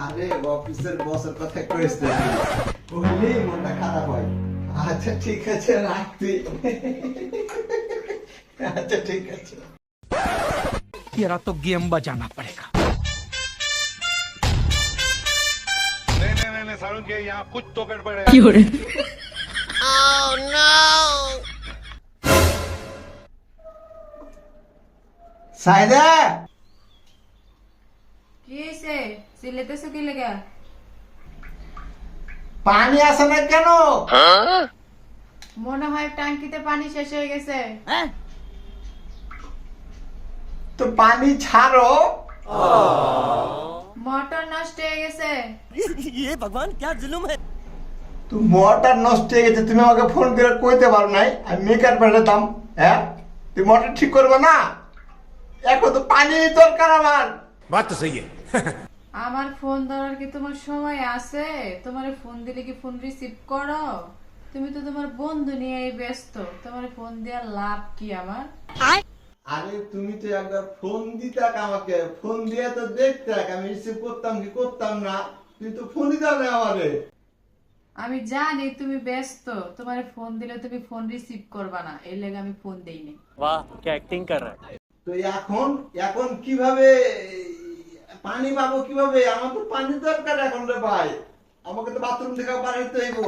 আরে অফিসের বসের কথা কইছে বললেই মনটা খারাপ হয়। আচ্ছা ঠিক আছে রাখতি। আচ্ছা ঠিক আছে। तेरा तो गेम बजाना पड़ेगा। नहीं सारुण के यहाँ कुछ तो गड़बड़ है। Oh no! সাইদা কি হয়েছে? চিল্লাতেছো কি লেগা? পানি আসে না কেন? মনে হয় ট্যাঙ্কিতে পানি শেষ হয়ে গেছে। তো পানি ছাড়ো। মোটর নষ্ট হয়ে গেছে। তো মোটর নষ্ট হয়ে গেছে, তুমি আমাকে ফোন করে কইতে পারো নাই? আমি মেকার পাঠাতাম। হ্যাঁ তুমি মোটর ঠিক করবে না? এখন তো পানি দরকার আমার। बात तो सही है। আমার ফোন ধরার কি তোমার সময় আছে? তোমার ফোন দিলে কি ফোন রিসিভ করো? তুমি তো তোমার বন্ধু নিয়ে ব্যস্ত, তোমার ফোন দেওয়ার লাভ কি আমার? আরে তুমি তো একবার ফোন দিতাক আমাকে, ফোন দিয়ে তো দেখতাক আমি রিসিভ করতাম কি করতাম না। তুমি তো ফোন দিতাম না আমারে। আমি জানি তুমি ব্যস্ত, তোমার ফোন দিলে তুমি ফোন রিসিভ করবা না, এই লেগে আমি ফোন দেইনি। वाह क्या एक्टिंग कर रहा है। তো এখন এখন কিভাবে পানি পাবো? কিভাবে? আমার তো পানি দরকার এখন রে ভাই। আমাকে তো বাথরুম থেকে বাড়াইতে হইব।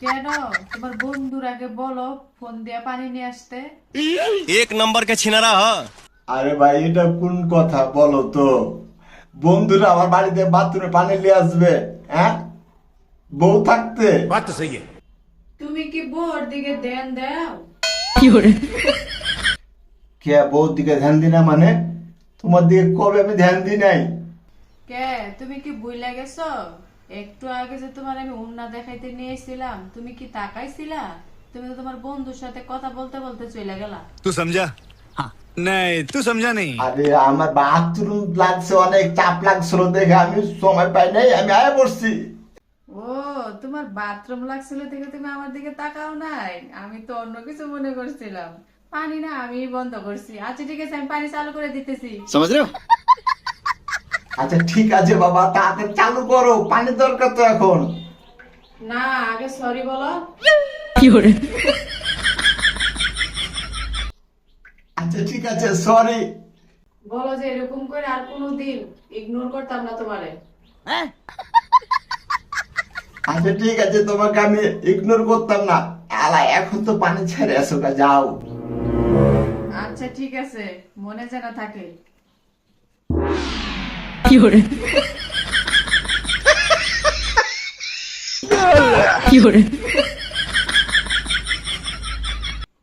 কেন? তোমার বন্ধুর আগে বলো ফোন দিয়ে পানি নিয়ে আসতে। एक नंबर का छिनारा हाँ। আরে ভাই এটা কোন কথা বলো তো? বন্ধুরা আমার বাড়িতে বাথরুমে পানি নিয়ে আসবে? হ্যাঁ বউ থাকতে? बात तो सही है। তুমি কি বোর দিকে ধ্যান দাও? কে বউর দিকে ধ্যান দি না মানে? তোমার দিকে কবে আমি ধ্যান দিই নাই? কে তুমি কি ভুলে গেছো? একটু আগে যে তোমার আমি উন্না দেখাইতে নিয়েছিলাম, তুমি কি তাকাইছিলা? তুমি তো তোমার বন্ধুর সাথে কথা বলতে বলতে চলে গেলা। तू समझा? हाँ। नहीं तू समझा नहीं। আরে আমার বাথরুম লাগছে, অনেক চাপ লাগছিল দেখে আমি সময় পাই নাই, আমি আয়া পড়ছি। ও তোমার বাথরুম লাগছিল দেখে তুমি আমার দিকে তাকাও নাই? আমি তো অন্য কিছু মনে করছিলাম। পানি না আমি বন্ধ করছি। আচ্ছা ঠিক আছে, আমি পানি চালু করে দিতেছি। समझ रहे हो? আচ্ছা ঠিক আছে বাবা, তাড়াতাড়ি চালু করো, পানি দরকার তো এখন। না আগে সরি বলো। আচ্ছা ঠিক আছে সরি। বলো যে এরকম করে আর কোনোদিন ইগনোর করতাম না তোমারে। আচ্ছা ঠিক আছে, তোমাকে আমি ইগনোর করতাম না। আলা এখন তো পানি ছেড়ে আসো গা, যাও। আচ্ছা ঠিক আছে, মনে যেন থাকে। কি hore